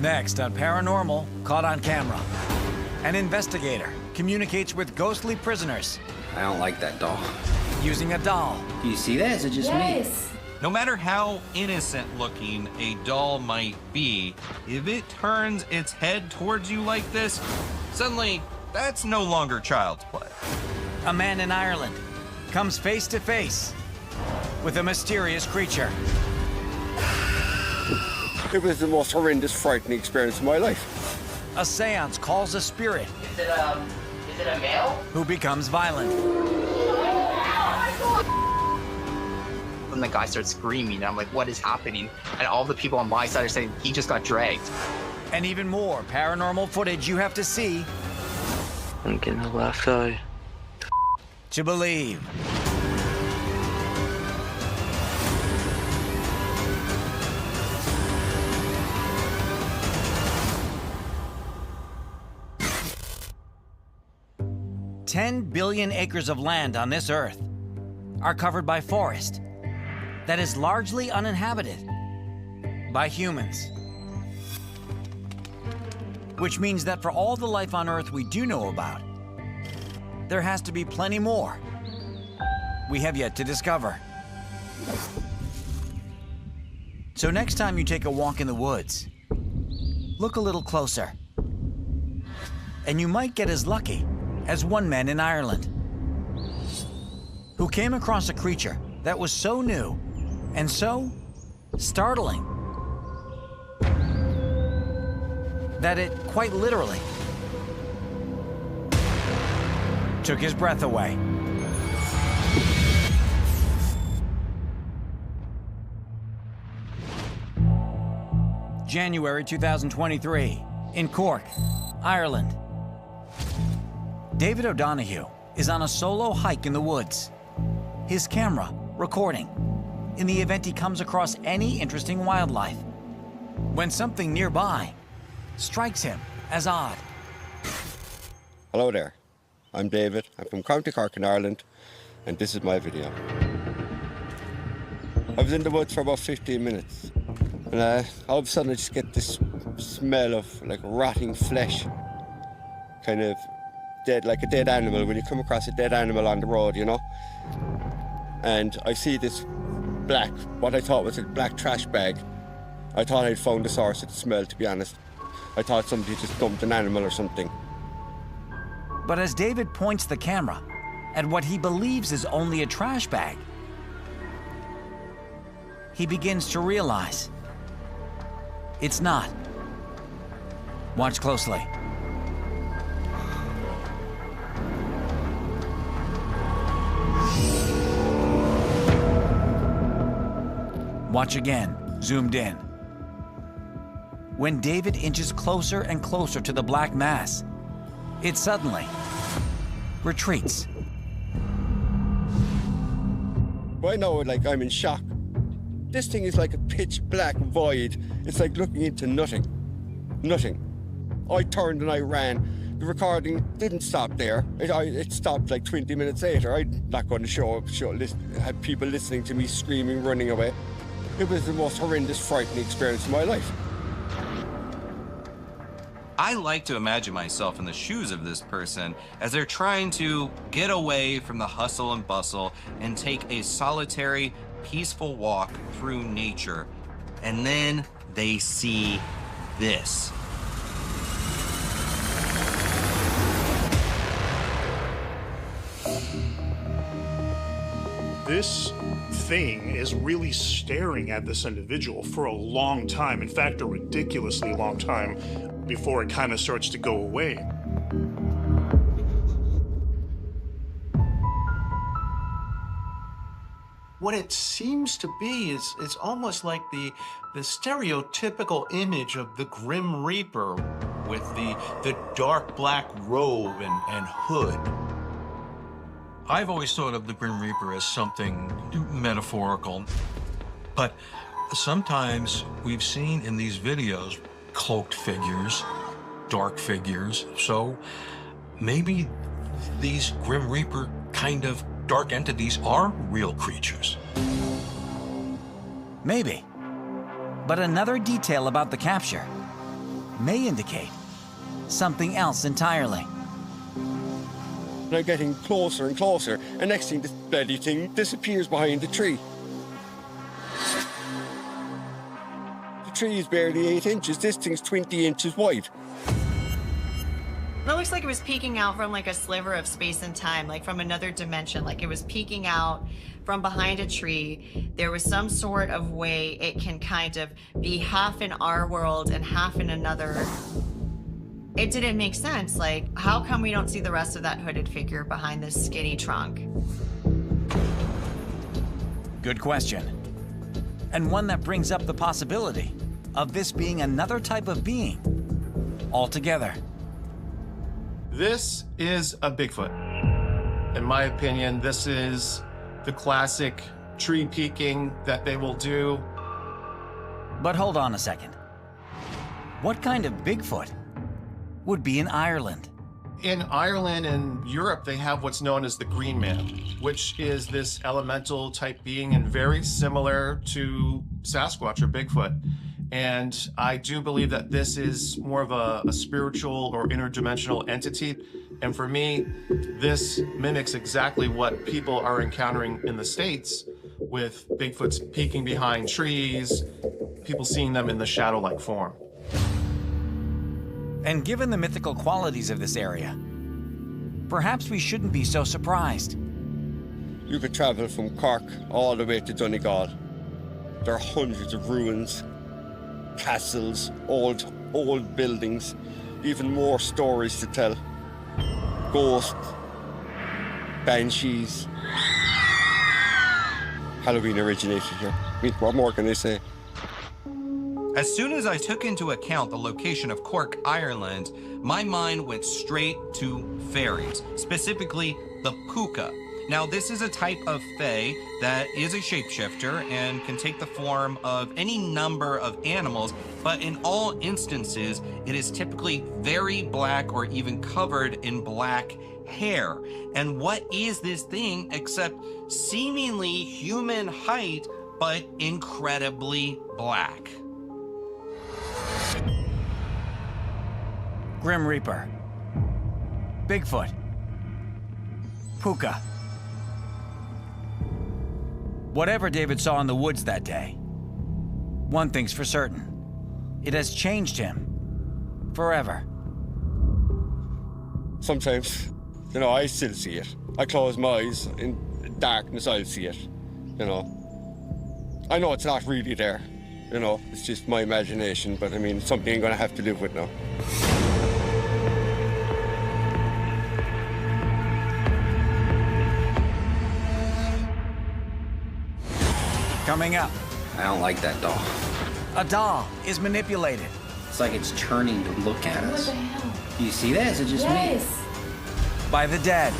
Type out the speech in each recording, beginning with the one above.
Next on Paranormal Caught on Camera. An investigator communicates with ghostly prisoners I don't like that doll. using a doll. Do you see that? Is it just Yes. No matter how innocent looking a doll might be, if it turns its head towards you like this, suddenly that's no longer child's play. A man in Ireland comes face to face with a mysterious creature. It was the most horrendous, frightening experience of my life. A seance calls a spirit Is it a male? who becomes violent. When the guy starts screaming, and I'm like, what is happening? And all the people on my side are saying, he just got dragged. And even more paranormal footage you have to see I'm getting a left eye. to believe. "10 billion acres of land on this earth are covered by forest that is largely uninhabited by humans. Which means that for all the life on Earth we do know about, there has to be plenty more we have yet to discover. So next time you take a walk in the woods, look a little closer. And you might get as lucky as one man in Ireland who came across a creature that was so new and so startling that it quite literally took his breath away. January 2023, in Cork, Ireland. David O'Donoghue is on a solo hike in the woods. His camera recording in the event he comes across any interesting wildlife, when something nearby strikes him as odd. Hello there, I'm David. I'm from County Cork in Ireland, and this is my video. I was in the woods for about 15 minutes, and all of a sudden I just get this smell of like rotting flesh, kind of dead, like a dead animal, when you come across a dead animal on the road, you know? And I see this black, what I thought was a black trash bag. I thought I'd found the source of the smell, to be honest. I thought somebody just dumped an animal or something. But as David points the camera at what he believes is only a trash bag, he begins to realize it's not. Watch closely. Watch again, zoomed in. When David inches closer and closer to the black mass, it suddenly retreats. Right now, like, I'm in shock. This thing is like a pitch black void. It's like looking into nothing. Nothing. I turned and I ran. The recording didn't stop there. It stopped like 20 minutes later. I'm not going to have people listening to me screaming, running away. It was the most horrendous, frightening experience of my life. I like to imagine myself in the shoes of this person as they're trying to get away from the hustle and bustle and take a solitary, peaceful walk through nature. And then they see this. This thing is really staring at this individual for a long time. In fact, a ridiculously long time before it kind of starts to go away. What it seems to be is it's almost like the stereotypical image of the Grim Reaper with the dark black robe and hood. I've always thought of the Grim Reaper as something metaphorical, but sometimes we've seen in these videos cloaked figures, dark figures, so maybe these Grim Reaper kind of dark entities are real creatures. Maybe. But another detail about the capture may indicate something else entirely. They're getting closer and closer, and next thing, this bloody thing disappears behind the tree. The tree is barely 8 inches. This thing's 20 inches wide. It looks like it was peeking out from like a sliver of space and time, like from another dimension, like it was peeking out from behind a tree. There was some sort of way it can kind of be half in our world and half in another. It didn't make sense. Like, how come we don't see the rest of that hooded figure behind this skinny trunk? Good question. And one that brings up the possibility of this being another type of being altogether. This is a Bigfoot. In my opinion, this is the classic tree peeking that they will do. But hold on a second. What kind of Bigfoot would be in Ireland? In Ireland and Europe, they have what's known as the Green Man, which is this elemental type being and very similar to Sasquatch or Bigfoot. And I do believe that this is more of a spiritual or interdimensional entity. And for me, this mimics exactly what people are encountering in the States with Bigfoots peeking behind trees, people seeing them in the shadow-like form. And given the mythical qualities of this area, perhaps we shouldn't be so surprised. You could travel from Cork all the way to Donegal. There are hundreds of ruins, castles, old buildings, even more stories to tell. Ghosts, banshees. Halloween originated here. I mean, what more can I say? As soon as I took into account the location of Cork, Ireland, my mind went straight to fairies, specifically the puka. Now, this is a type of fae that is a shapeshifter and can take the form of any number of animals, but in all instances, it is typically very black or even covered in black hair. And what is this thing except seemingly human height, but incredibly black? Grim Reaper, Bigfoot, puka. Whatever David saw in the woods that day, one thing's for certain. It has changed him forever. Sometimes, I still see it. I close my eyes, in darkness I'll see it, I know it's not really there, it's just my imagination, but I mean, something I'm gonna have to live with now. Coming up, I don't like that doll. a doll is manipulated It's like it's turning to look at us. What the hell? Do you see that? Is it just Yes. me? by the dead.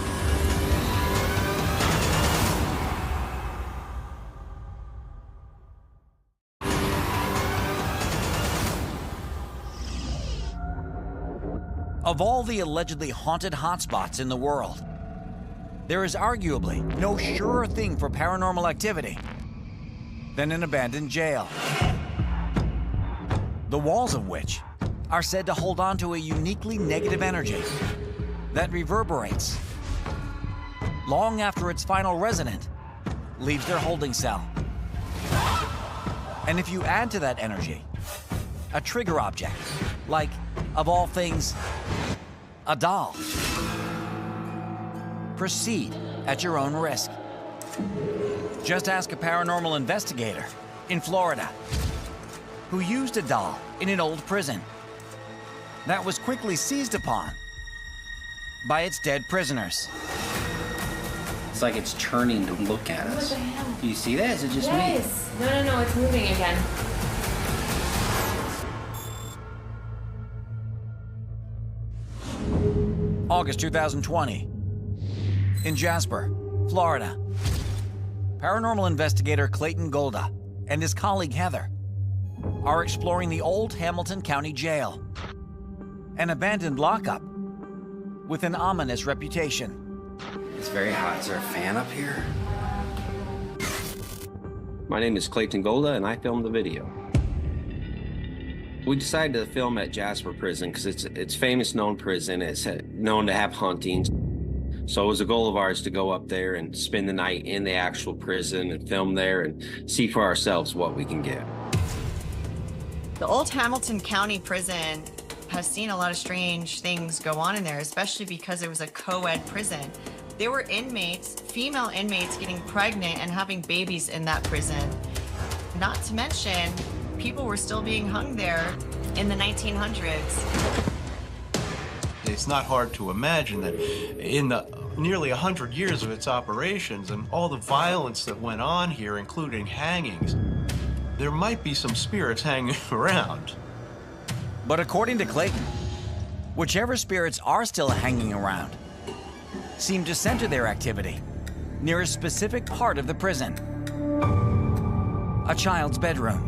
Of all the allegedly haunted hotspots in the world, there is arguably no surer thing for paranormal activity than an abandoned jail, the walls of which are said to hold on to a uniquely negative energy that reverberates long after its final resident leaves their holding cell. And if you add to that energy a trigger object, like, of all things, a doll, proceed at your own risk. Just ask a paranormal investigator in Florida who used a doll in an old prison that was quickly seized upon by its dead prisoners. It's like it's turning to look at What us. the hell? Do you see that? Is it just Yes. No, it's moving again. August 2020, in Jasper, Florida. Paranormal investigator Clayton Golda and his colleague Heather are exploring the old Hamilton County Jail, an abandoned lockup with an ominous reputation. me? It's very hot. Is there a fan up here? My name is Clayton Golda, and I filmed the video. We decided to film at Jasper Prison because it's famous known prison. It's known to have hauntings. So it was a goal of ours to go up there and spend the night in the actual prison and film there and see for ourselves what we can get. The old Hamilton County Prison has seen a lot of strange things go on in there, especially because it was a co-ed prison. There were inmates, female inmates, getting pregnant and having babies in that prison. Not to mention, people were still being hung there in the 1900s. It's not hard to imagine that in the nearly 100 years of its operations and all the violence that went on here, including hangings, there might be some spirits hanging around. But according to Clayton, whichever spirits are still hanging around seem to center their activity near a specific part of the prison. A child's bedroom.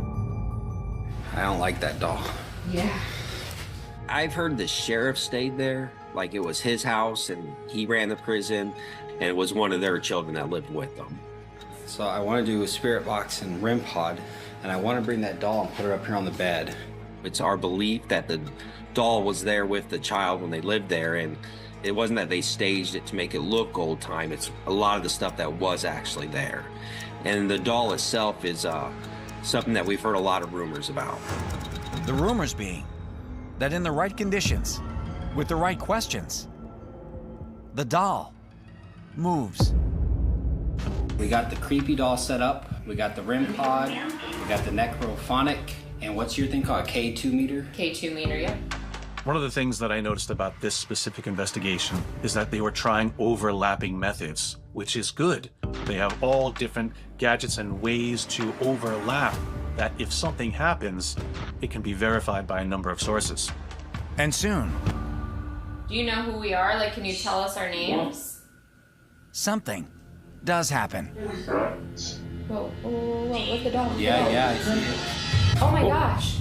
I don't like that doll. Yeah. I've heard the sheriff stayed there, like it was his house and he ran the prison, and it was one of their children that lived with them. So I want to do a spirit box and REM pod, and I want to bring that doll and put her up here on the bed. It's our belief that the doll was there with the child when they lived there, and it wasn't that they staged it to make it look old time. It's a lot of the stuff that was actually there. And the doll itself is something that we've heard a lot of rumors about. The rumors being that in the right conditions, with the right questions, the doll moves. We got the creepy doll set up, we got the REM pod, we got the necrophonic, and what's your thing called, K2 meter? K2 meter, yeah. One of the things that I noticed about this specific investigation is that they were trying overlapping methods, which is good. They have all different gadgets and ways to overlap that if something happens, it can be verified by a number of sources. And soon, Do you know who we are? Like, can you tell us our names? something does happen. Whoa, whoa, whoa, whoa, look at the dog. Yeah, I see it. Oh my gosh.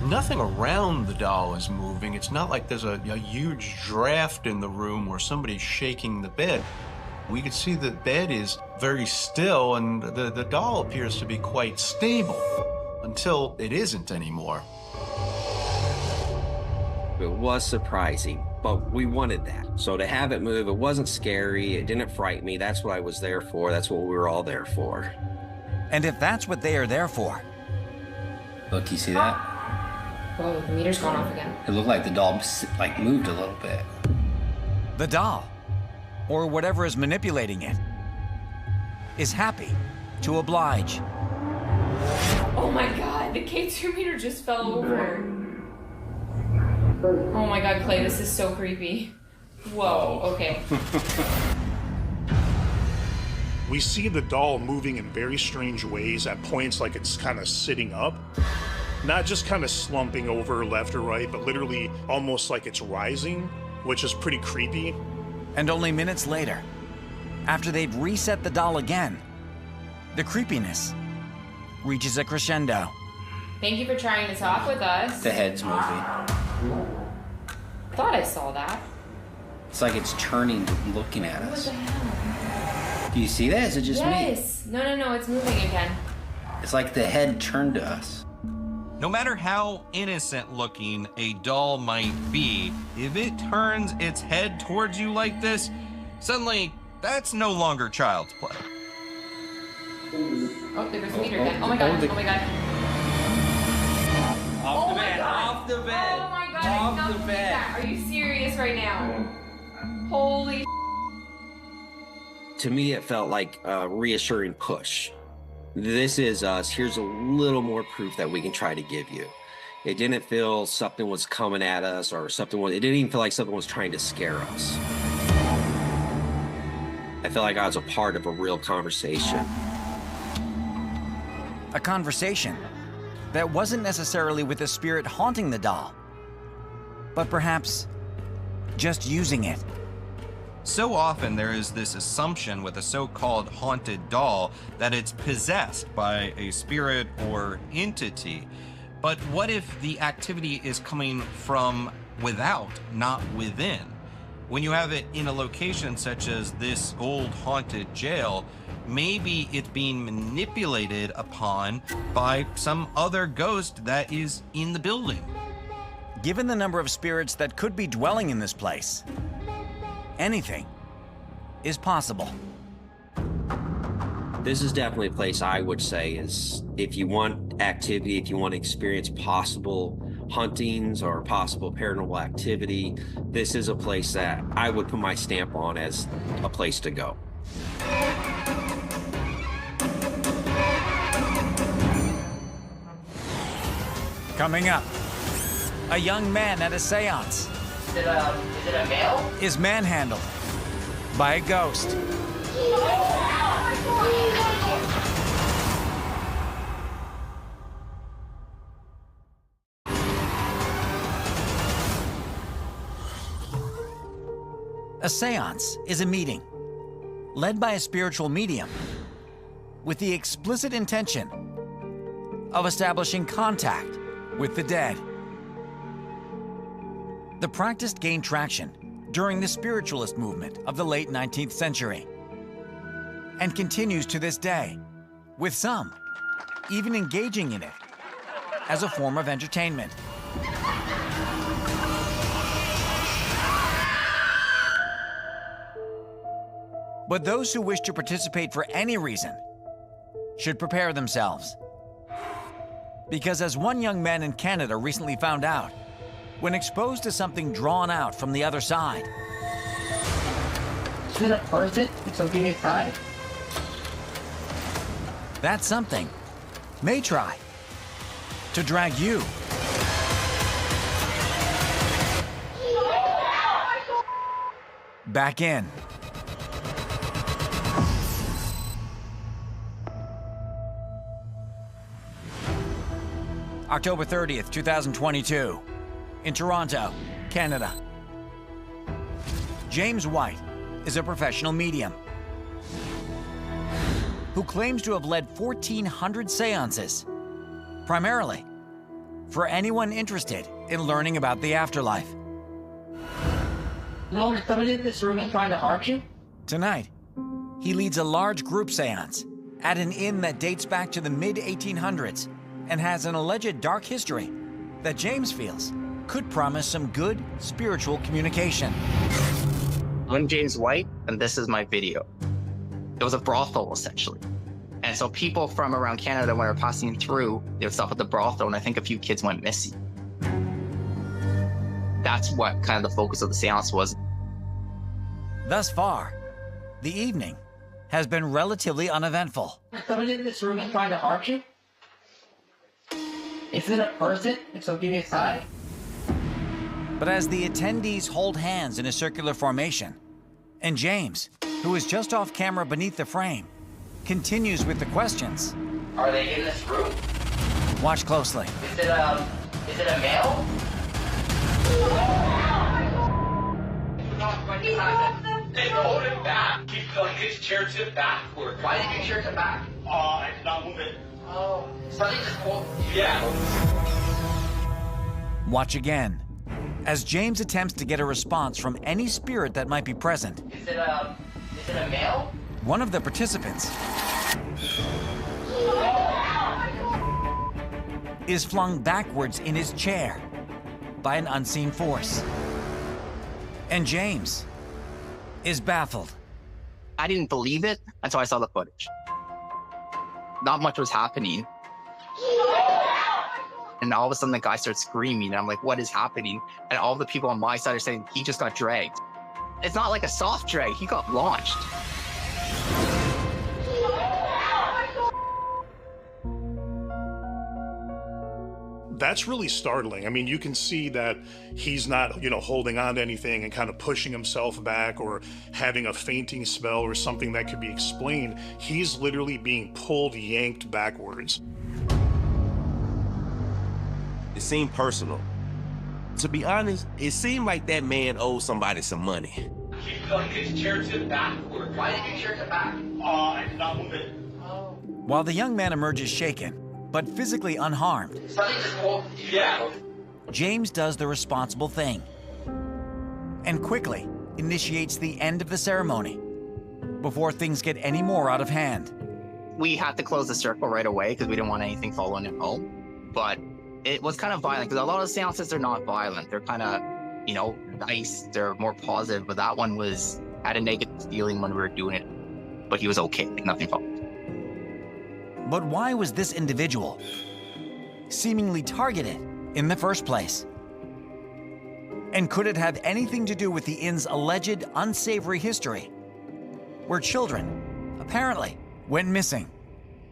Nothing around the doll is moving. It's not like there's a huge draft in the room or somebody's shaking the bed. We can see the bed is very still and the doll appears to be quite stable until it isn't anymore. It was surprising, but we wanted that. So to have it move, it wasn't scary, it didn't frighten me. That's what I was there for. That's what we were all there for. And if that's what they are there for, Look, you see that? Whoa, the meter's going off again. It looked like the doll like moved a little bit. the doll, or whatever is manipulating it, is happy to oblige. Oh my god, the K2 meter just fell over. Oh my god, Clay, this is so creepy. Whoa, okay. We see the doll moving in very strange ways at points, like it's kind of sitting up. Not just kind of slumping over left or right, but literally almost like it's rising, which is pretty creepy. And only minutes later, after they've reset the doll again, the creepiness reaches a crescendo. Thank you for trying to talk with us. The head's moving. Thought I saw that. It's like it's turning, looking at What us. the hell? Do you see that? Is it just me? Yes. No, it's moving again. It's like the head turned to us. No matter how innocent looking a doll might be, if it turns its head towards you like this, suddenly that's no longer child's play. Oh, there goes the meter again. Oh my god, oh my god. Off the my bed, God. off the bed. Oh my god, Off I the cannot believe bed. that. Are you serious right now? Holy To me, it felt like a reassuring push. This is us. Here's a little more proof that we can try to give you. It didn't feel something was coming at us or something was, it didn't even feel like something was trying to scare us. I felt like I was a part of a real conversation. A conversation that wasn't necessarily with the spirit haunting the doll, but perhaps just using it. So often there is this assumption with a so-called haunted doll that it's possessed by a spirit or entity. But what if the activity is coming from without, not within? When you have it in a location such as this old haunted jail, maybe it's being manipulated upon by some other ghost that is in the building. Given the number of spirits that could be dwelling in this place, anything is possible. This is definitely a place I would say is, if you want activity, if you want to experience possible huntings or possible paranormal activity, this is a place that I would put my stamp on as a place to go. Coming up, a young man at a seance Is it a male? is manhandled by a ghost. A seance is a meeting led by a spiritual medium with the explicit intention of establishing contact with the dead. The practice gained traction during the spiritualist movement of the late 19th century and continues to this day, with some even engaging in it as a form of entertainment. But those who wish to participate for any reason should prepare themselves. Because as one young man in Canada recently found out, when exposed to something drawn out from the other side, Is it worth it? It's okay to try. that something may try to drag you back in. October 30th, 2022, in Toronto, Canada. James White is a professional medium who claims to have led 1,400 seances, primarily for anyone interested in learning about the afterlife. No, somebody in this room is trying to hurt you? Tonight, he leads a large group seance at an inn that dates back to the mid-1800s and has an alleged dark history that James feels could promise some good spiritual communication. I'm James White, and this is my video. It was a brothel, essentially. And so people from around Canada, when they were passing through, they would stop at the brothel, and I think a few kids went missing. That's what kind of the focus of the seance was. Thus far, the evening has been relatively uneventful. Somebody in this room is trying to hurt you? Is it a person? It's okay to try. But as the attendees hold hands in a circular formation, and James, who is just off camera beneath the frame, continues with the questions. Are they in this room? Watch closely. Is it a male? They hold him back. Keep like his chair tipped backward. Why did your chair tip back? It's not moving. Oh, something just pulled. Yeah. Watch again, as James attempts to get a response from any spirit that might be present. Is it a male? One of the participants is flung backwards in his chair by an unseen force. And James is baffled. I didn't believe it until I saw the footage. Not much was happening. And all of a sudden the guy starts screaming, and I'm like, what is happening? And all the people on my side are saying, he just got dragged. It's not like a soft drag, he got launched. That's really startling. I mean, you can see that he's not, holding on to anything and kind of pushing himself back or having a fainting spell or something that could be explained. He's literally being pulled, yanked backwards. It seemed personal. To be honest, it seemed like that man owed somebody some money. Keep like his chair tipped backward. Why did your chair tip back? It's not moving. While the young man emerges shaken, but physically unharmed, Something just pulled. Yeah. James does the responsible thing and quickly initiates the end of the ceremony before things get any more out of hand. We had to close the circle right away because we didn't want anything following him home. But it was kind of violent because a lot of seances, they're not violent. They're kind of, you know, nice. They're more positive. But that one had a negative feeling when we were doing it. But he was okay. Nothing followed. But why was this individual seemingly targeted in the first place? And could it have anything to do with the inn's alleged unsavory history, where children, apparently, went missing?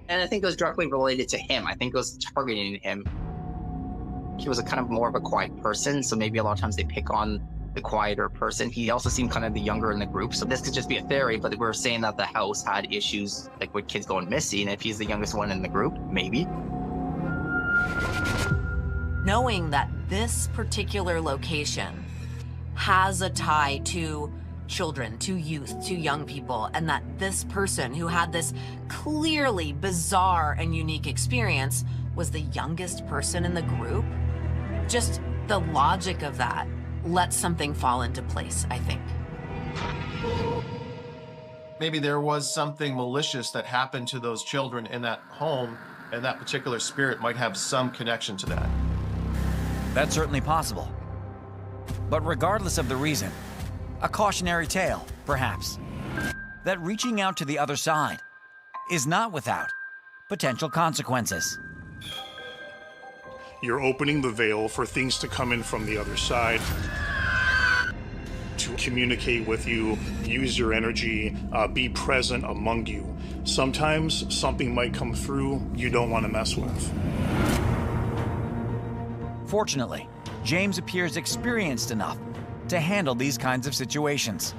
And I think it was directly related to him. I think it was targeting him. He was a kind of more of a quiet person, so maybe a lot of times they pick on the quieter person. He also seemed kind of the younger in the group, so this could just be a theory, but we're saying that the house had issues, like with kids going missing. If he's the youngest one in the group, maybe. Knowing that this particular location has a tie to children, to youth, to young people, and that this person who had this clearly bizarre and unique experience was the youngest person in the group, just the logic of that lets something fall into place, I think. Maybe there was something malicious that happened to those children in that home, and that particular spirit might have some connection to that. That's certainly possible. But regardless of the reason, a cautionary tale, perhaps, that reaching out to the other side is not without potential consequences. You're opening the veil for things to come in from the other side, to communicate with you, use your energy, be present among you. Sometimes something might come through you don't want to mess with. Fortunately, James appears experienced enough to handle these kinds of situations,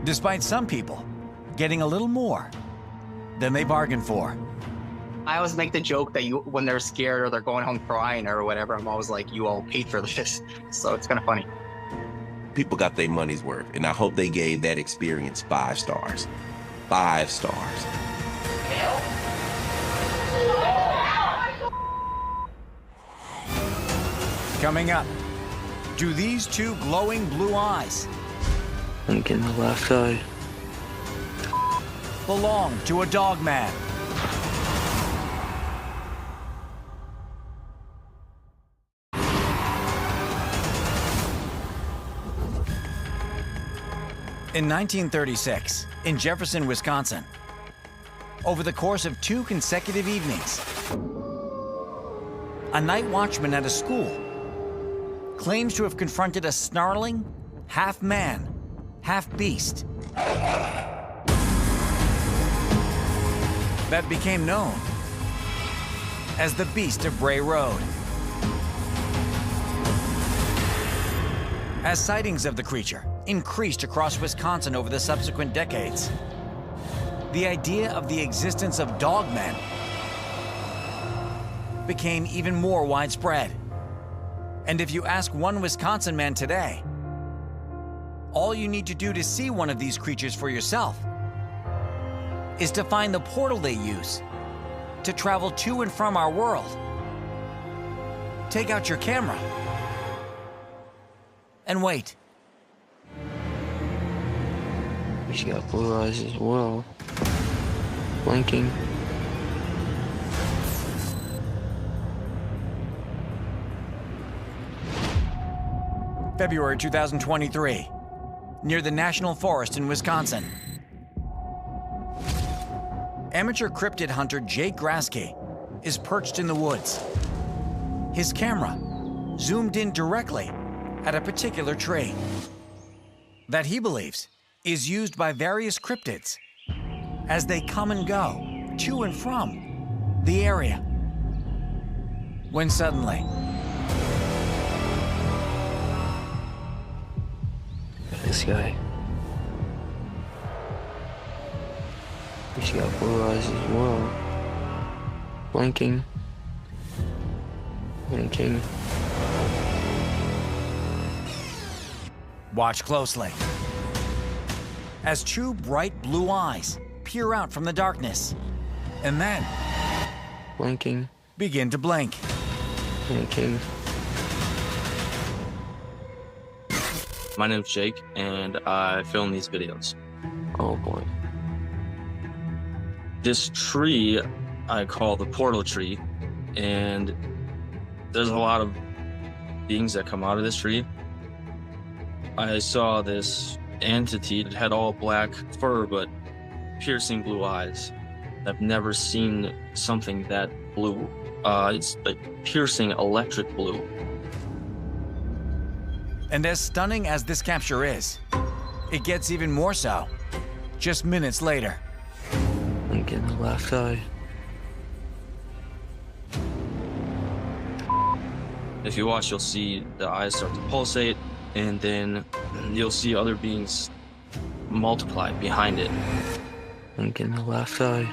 despite some people getting a little more than they bargained for. I always make the joke that when they're scared or they're going home crying or whatever, I'm always like, you all paid for this. So it's kind of funny. People got their money's worth, and I hope they gave that experience 5 stars. 5 stars. Coming up, do these two glowing blue eyes Blink in the left eye. belong to a dog man? In 1936, in Jefferson, Wisconsin, over the course of 2 consecutive evenings, a night watchman at a school claims to have confronted a snarling, half-man, half-beast that became known as the Beast of Bray Road. As sightings of the creature increased across Wisconsin over the subsequent decades, the idea of the existence of dogmen became even more widespread. And if you ask one Wisconsin man today, all you need to do to see one of these creatures for yourself is to find the portal they use to travel to and from our world. Take out your camera and wait. She got blue eyes as well. Blinking. February 2023, near the National Forest in Wisconsin. Amateur cryptid hunter Jake Grasky is perched in the woods. His camera zoomed in directly at a particular tree that he believes is used by various cryptids as they come and go to and from the area. When suddenly, This guy. She got blue eyes as well. Blinking. Blinking. watch closely as 2 bright blue eyes peer out from the darkness and then blinking, begin to blink. Blinking. My name's Jake, and I film these videos. Oh boy. This tree I call the portal tree, and there's a lot of beings that come out of this tree. I saw this entity that had all black fur but piercing blue eyes. I've never seen something that blue. It's like piercing electric blue. And as stunning as this capture is, it gets even more so just minutes later. I'm getting the left eye. If you watch, you'll see the eyes start to pulsate, and then you'll see other beings multiply behind it. I'm getting the left eye.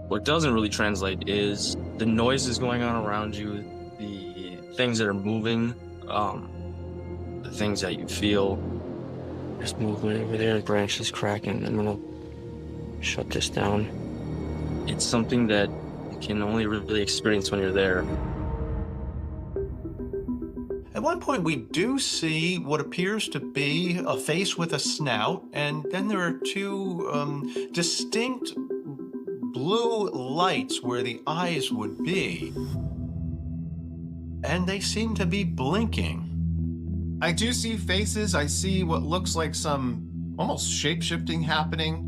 What doesn't really translate is the noises going on around you, the things that are moving, the things that you feel. There's movement over there, branches cracking. I'm gonna shut this down. It's something that you can only really experience when you're there. At one point, we do see what appears to be a face with a snout, and then there are two distinct blue lights where the eyes would be. And they seem to be blinking. I do see faces. I see what looks like some almost shape-shifting happening.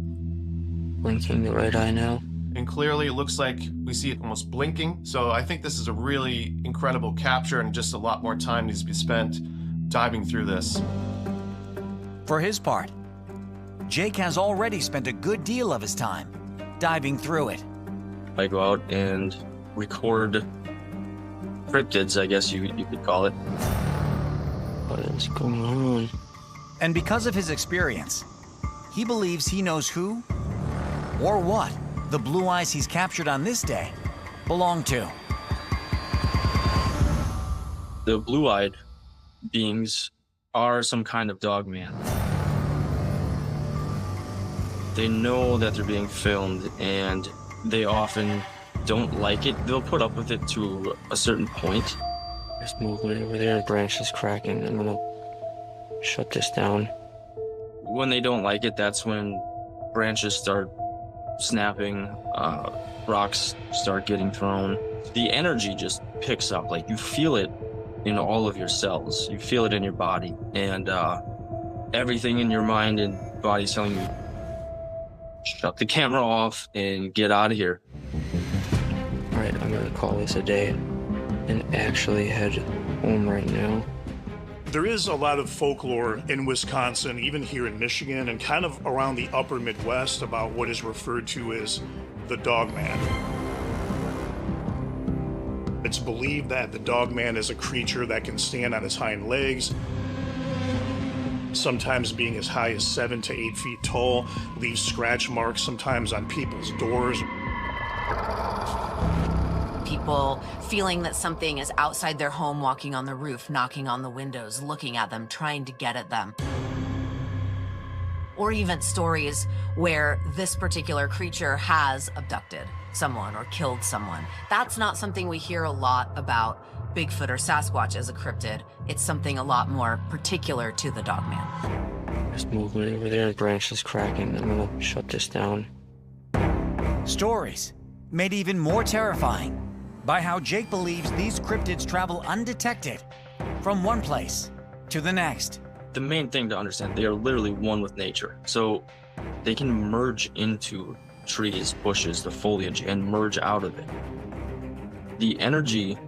Blinking the right eye now. And clearly it looks like we see it almost blinking. So I think this is a really incredible capture, and just a lot more time needs to be spent diving through this. For his part, Jake has already spent a good deal of his time diving through it. I go out and record cryptids, I guess you could call it. What is going on? And because of his experience, he believes he knows who or what the blue eyes he's captured on this day belong to. The blue-eyed beings are some kind of dog man. They know that they're being filmed, and they often don't like it. They'll put up with it to a certain point. There's movement over there, branches cracking. I'm gonna shut this down. When they don't like it, that's when branches start snapping, rocks start getting thrown. The energy just picks up, like you feel it in all of your cells. You feel it in your body, and everything in your mind and body is telling you, shut the camera off and get out of here. All right, I'm gonna call this a day and actually head home right now. There is a lot of folklore in Wisconsin, even here in Michigan, and kind of around the upper Midwest about what is referred to as the Dogman. It's believed that the Dogman is a creature that can stand on its hind legs, sometimes being as high as 7 to 8 feet tall, leaves scratch marks sometimes on people's doors. People feeling that something is outside their home, walking on the roof, knocking on the windows, looking at them, trying to get at them. Or even stories where this particular creature has abducted someone or killed someone. That's not something we hear a lot about Bigfoot or Sasquatch as a cryptid. It's something a lot more particular to the Dogman. There's movement over there, branches cracking. I'm gonna shut this down. Stories made even more terrifying by how Jake believes these cryptids travel undetected from one place to the next. The main thing to understand, they are literally one with nature. So they can merge into trees, bushes, the foliage, and merge out of it. The energy,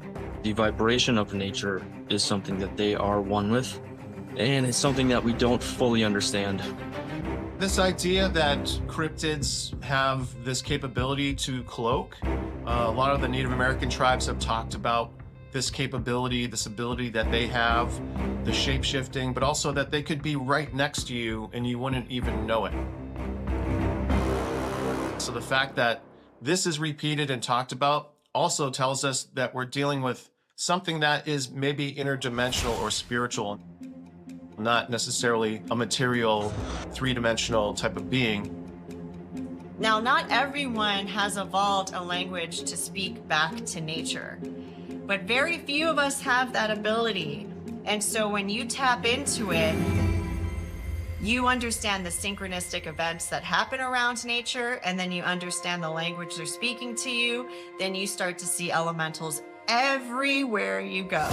the vibration of nature is something that they are one with, and it's something that we don't fully understand. This idea that cryptids have this capability to cloak, a lot of the Native American tribes have talked about this capability, this ability that they have, the shape-shifting, but also that they could be right next to you and you wouldn't even know it. So the fact that this is repeated and talked about also tells us that we're dealing with something that is maybe interdimensional or spiritual, not necessarily a material, three-dimensional type of being. Now, not everyone has evolved a language to speak back to nature. But very few of us have that ability. And so when you tap into it, you understand the synchronistic events that happen around nature, and then you understand the language they're speaking to you. Then you start to see elementals everywhere you go.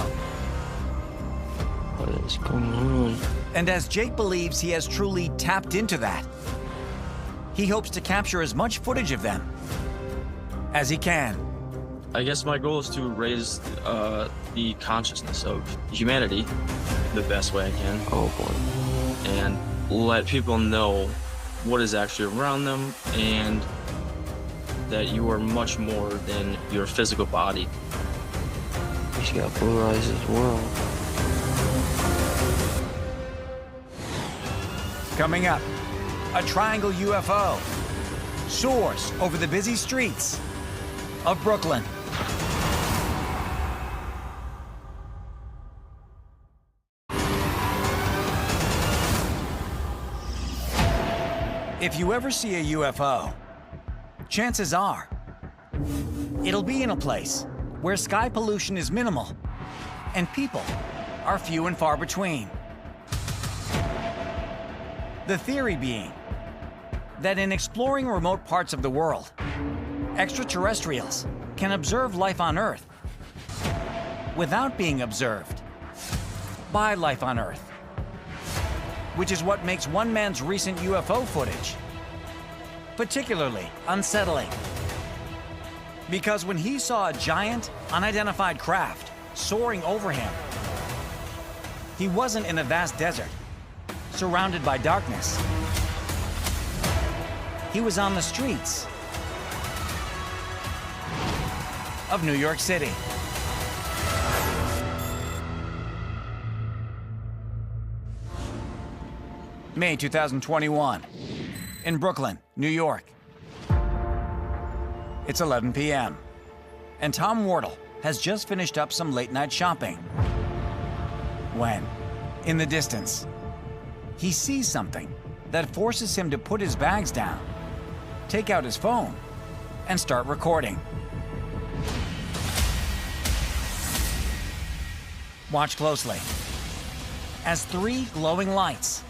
What is going on? And as Jake believes he has truly tapped into that, he hopes to capture as much footage of them as he can. I guess my goal is to raise the consciousness of humanity the best way I can. Oh boy. And let people know what is actually around them and that you are much more than your physical body. He's got blue eyes as well. Coming up, a triangle UFO soars over the busy streets of Brooklyn. If you ever see a UFO, chances are it'll be in a place where sky pollution is minimal and people are few and far between. The theory being that in exploring remote parts of the world, extraterrestrials can observe life on Earth without being observed by life on Earth, which is what makes one man's recent UFO footage particularly unsettling. Because when he saw a giant, unidentified craft soaring over him, he wasn't in a vast desert, surrounded by darkness. He was on the streets of New York City. May 2021, in Brooklyn, New York. It's 11 p.m., and Tom Wardle has just finished up some late-night shopping when, in the distance, he sees something that forces him to put his bags down, take out his phone, and start recording. Watch closely as 3 glowing lights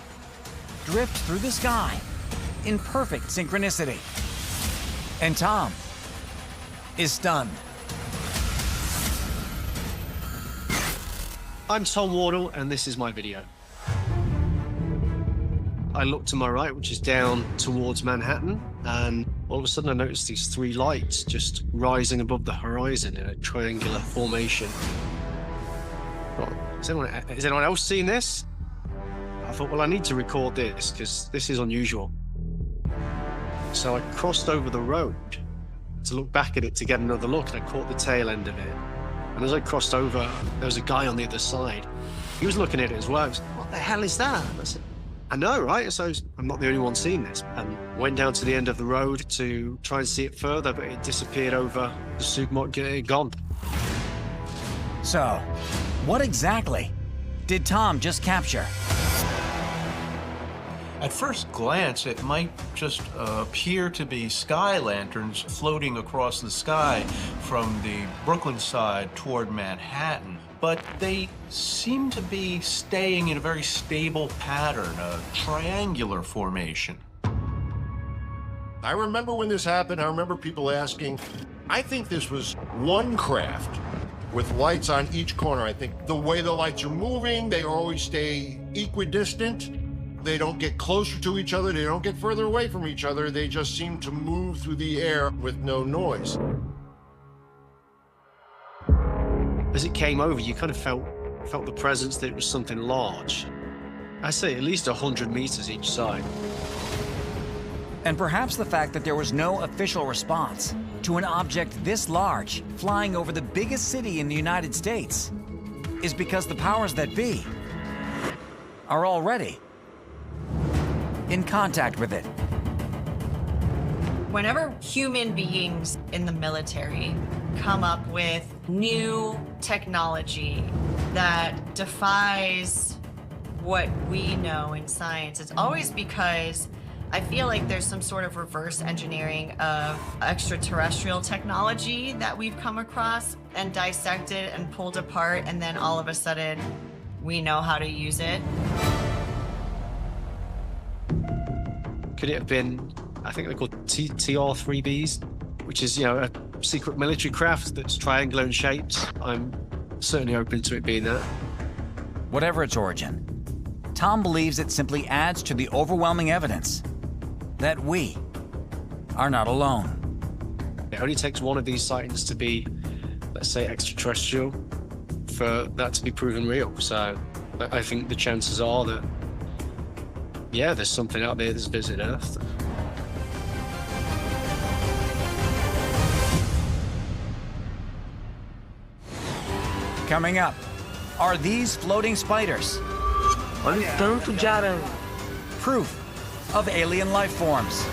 drift through the sky in perfect synchronicity. And Tom is stunned. I'm Tom Wardle, and this is my video. I look to my right, which is down towards Manhattan, and all of a sudden I noticed these 3 lights just rising above the horizon in a triangular formation. Well, has anyone else seen this? I thought, well, I need to record this because this is unusual. So I crossed over the road to look back at it to get another look, and I caught the tail end of it. And as I crossed over, there was a guy on the other side. He was looking at it as well. He was, what the hell is that? And I said, I know, right? So I'm not the only one seeing this. And went down to the end of the road to try and see it further, but it disappeared over the supermarket. It had gone. So, what exactly did Tom just capture? At first glance, it might just appear to be sky lanterns floating across the sky from the Brooklyn side toward Manhattan, but they seem to be staying in a very stable pattern, a triangular formation. I remember when this happened, I remember people asking, I think this was one craft with lights on each corner. I think the way the lights are moving, they always stay equidistant. They don't get closer to each other, they don't get further away from each other, they just seem to move through the air with no noise. As it came over, you kind of felt the presence that it was something large. I say at least 100 meters each side. And perhaps the fact that there was no official response to an object this large flying over the biggest city in the United States is because the powers that be are already in contact with it. Whenever human beings in the military come up with new technology that defies what we know in science, it's always because I feel like there's some sort of reverse engineering of extraterrestrial technology that we've come across and dissected and pulled apart, and then all of a sudden we know how to use it. Could it have been, I think they're called TR-3Bs, which is, you know, a secret military craft that's triangular in shapes? I'm certainly open to it being that. Whatever its origin, Tom believes it simply adds to the overwhelming evidence that we are not alone. It only takes one of these sightings to be, let's say, extraterrestrial for that to be proven real. So I think the chances are that, yeah, there's something out there that's visiting Earth. Coming up, are these floating spiders proof of alien life forms?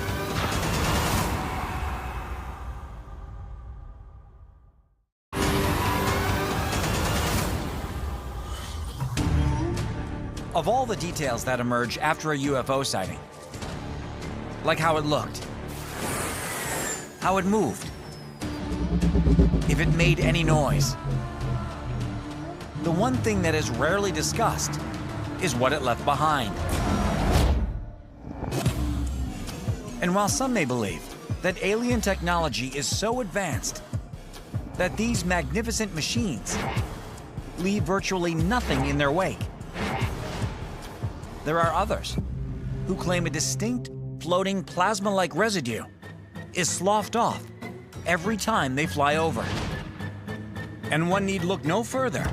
Of all the details that emerge after a UFO sighting, like how it looked, how it moved, if it made any noise, the one thing that is rarely discussed is what it left behind. And while some may believe that alien technology is so advanced that these magnificent machines leave virtually nothing in their wake, there are others who claim a distinct floating plasma-like residue is sloughed off every time they fly over. And one need look no further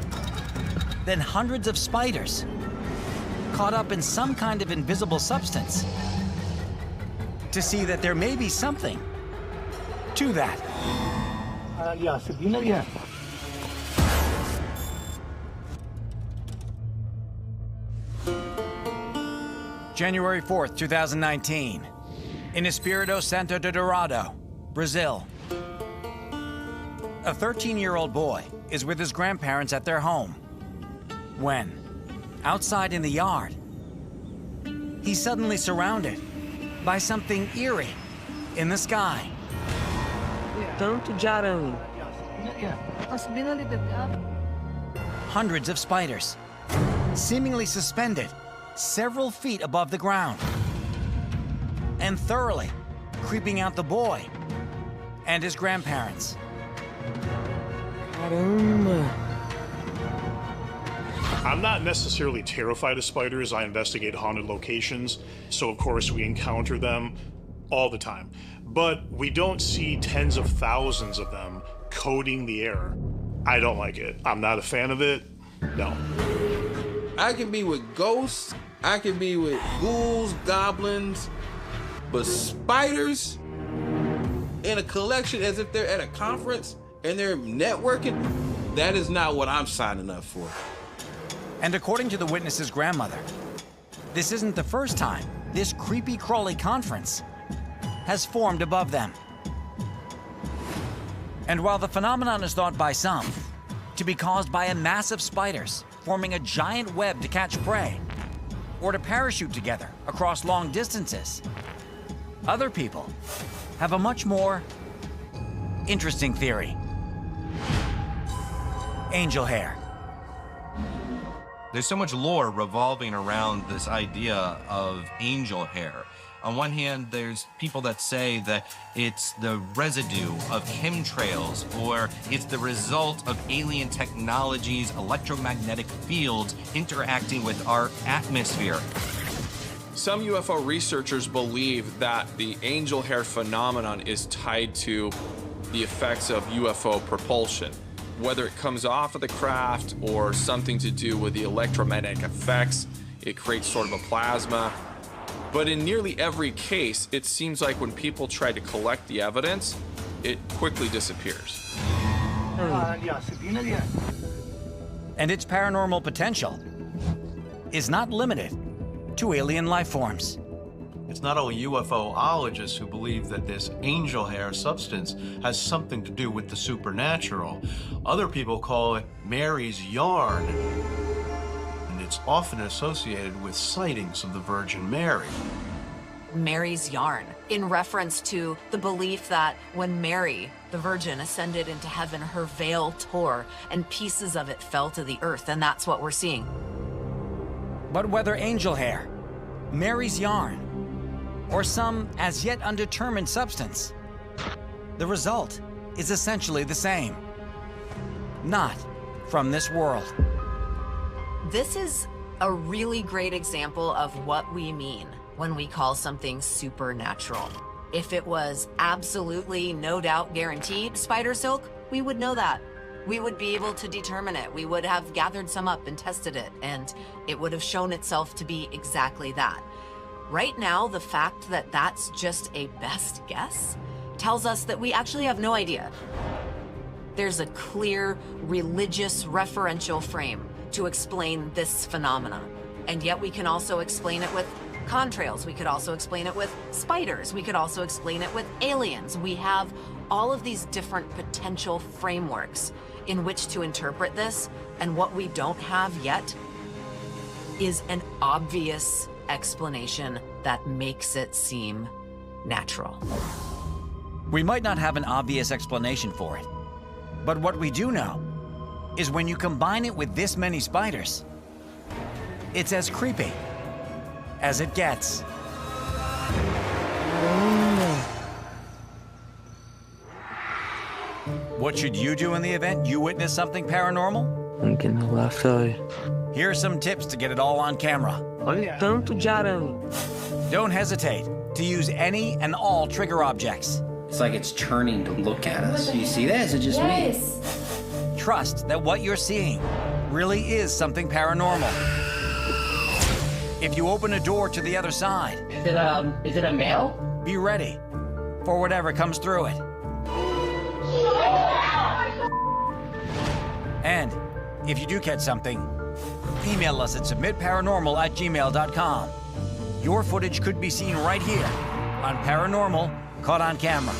than hundreds of spiders caught up in some kind of invisible substance to see that there may be something to that. January 4th, 2019, in Espírito Santo de Dourado, Brazil. A 13-year-old boy is with his grandparents at their home when, outside in the yard, he's suddenly surrounded by something eerie in the sky. Hundreds of spiders, seemingly suspended several feet above the ground, and thoroughly creeping out the boy and his grandparents. I'm not necessarily terrified of spiders. I investigate haunted locations, so of course we encounter them all the time. But we don't see tens of thousands of them coating the air. I don't like it. I'm not a fan of it. No. I can be with ghosts, I can be with ghouls, goblins, but spiders in a collection as if they're at a conference and they're networking, that is not what I'm signing up for. And according to the witness's grandmother, this isn't the first time this creepy crawly conference has formed above them. And while the phenomenon is thought by some to be caused by a mass of spiders forming a giant web to catch prey, or to parachute together across long distances, other people have a much more interesting theory. Angel hair. There's so much lore revolving around this idea of angel hair. On one hand, there's people that say that it's the residue of chemtrails, or it's the result of alien technology's electromagnetic fields interacting with our atmosphere. Some UFO researchers believe that the angel hair phenomenon is tied to the effects of UFO propulsion, whether it comes off of the craft or something to do with the electromagnetic effects. It creates sort of a plasma. But in nearly every case, it seems like when people try to collect the evidence, it quickly disappears. And its paranormal potential is not limited to alien life forms. It's not only UFOologists who believe that this angel hair substance has something to do with the supernatural. Other people call it Mary's yarn. And it's often associated with sightings of the Virgin Mary. Mary's yarn, in reference to the belief that when Mary, the Virgin, ascended into heaven, her veil tore and pieces of it fell to the earth, and that's what we're seeing. But whether angel hair, Mary's yarn, or some as yet undetermined substance, the result is essentially the same. Not from this world. This is a really great example of what we mean when we call something supernatural. If it was absolutely, no doubt, guaranteed spider silk, we would know that. We would be able to determine it. We would have gathered some up and tested it, and it would have shown itself to be exactly that. Right now, the fact that that's just a best guess tells us that we actually have no idea. There's a clear religious referential frame to explain this phenomenon. And yet we can also explain it with contrails. We could also explain it with spiders. We could also explain it with aliens. We have all of these different potential frameworks in which to interpret this. And what we don't have yet is an obvious explanation that makes it seem natural. We might not have an obvious explanation for it, but what we do know is when you combine it with this many spiders, it's as creepy as it gets. What should you do in the event you witness something paranormal? I'm getting the left eye. Here are some tips to get it all on camera. Don't hesitate to use any and all trigger objects. It's like it's turning to look at us. You see that? Is it just me? Trust that what you're seeing really is something paranormal. If you open a door to the other side, Is it a male? be ready for whatever comes through it. And if you do catch something, email us at submitparanormal@gmail.com. Your footage could be seen right here on Paranormal Caught on Camera.